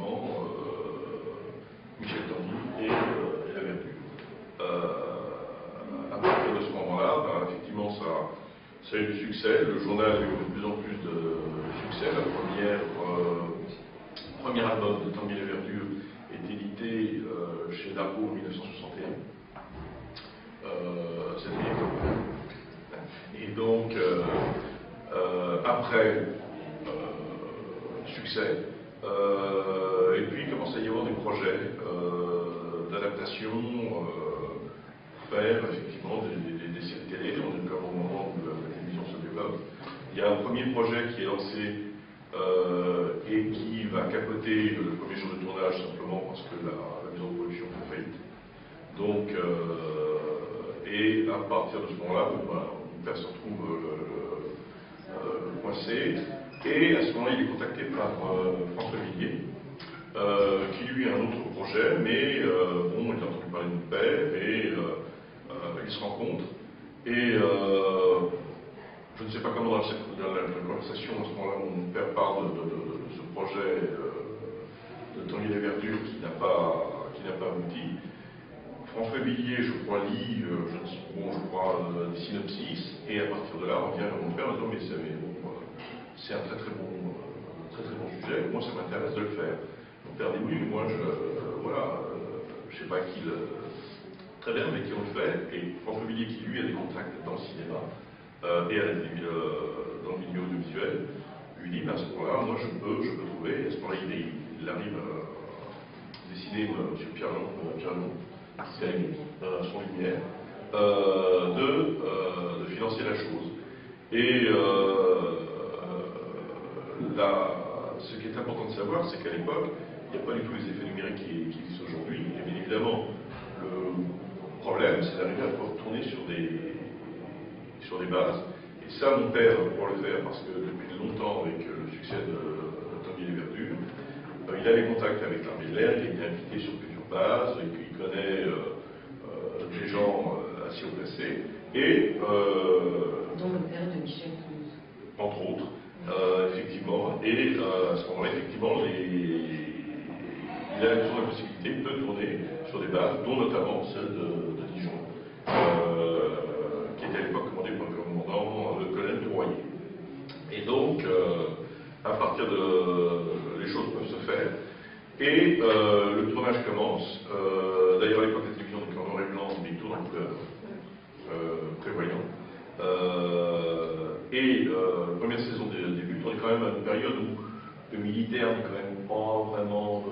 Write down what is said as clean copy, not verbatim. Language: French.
effectivement Michel Tanguy et la Verdure. À partir de ce moment-là, ben, effectivement, ça a eu du succès. Le journal a eu de plus en plus de succès. Le premier album de Tanguy et la Verdure est édité chez Dargaud en 1961. C'était et donc, après, succès, et puis il commence à y avoir des projets d'adaptation pour faire effectivement des séries télé, on est comme au moment où la télévision se développe. Il y a un premier projet qui est lancé et qui va capoter le premier jour de tournage simplement parce que la maison de production fait faillite. Donc, et à partir de ce moment-là, mon père se retrouve coincé. Et à ce moment-là, il est contacté par François Villiers, qui lui a un autre projet, mais bon, il a entendu parler de mon père et ils se rencontrent. Et je ne sais pas comment dans la conversation, à ce moment-là, mon père parle de ce projet de Tanguy et la Verdure qui n'a pas abouti. François Villiers, je crois, lit des synopsis, et à partir de là, on vient à mon père en disant, mais c'est un très très bon sujet, moi ça m'intéresse de le faire. Mon père dit oui, mais moi je sais pas qui très bien, mais qui on le fait, et François Villiers qui lui a des contacts dans le cinéma et dans le milieu audiovisuel, lui dit, à ce moment-là, moi je peux trouver, et à ce moment-là il arrive à décider, M. Pierre Long, son lumière, de financer la chose. Et ce qui est important de savoir, c'est qu'à l'époque, il n'y a pas du tout les effets numériques qui existent aujourd'hui. Et bien évidemment, le problème, c'est d'arriver à pouvoir tourner sur des bases. Et ça, mon père pourra le faire parce que depuis longtemps, avec le succès de Tanguy et les Verdures, il a des contacts avec l'armée de l'air, il a été invité sur plusieurs bases, et puis il connaît des gens assez haut placés. Et dont le père de Michel Toulouse. Entre autres, effectivement. Et à ce moment-là, effectivement, il a toujours la possibilité de tourner sur des bases, dont notamment celle de Dijon, qui était à l'époque commandée par le commandant, le colonel de Royer. Et donc, à partir de... les choses peuvent se faire. Et le tournage commence. D'ailleurs, à l'époque, la télévision était en noir et blanc, mais il tourne en couleur, prévoyant. La première saison débute, on est quand même à une période où le militaire n'est quand même pas vraiment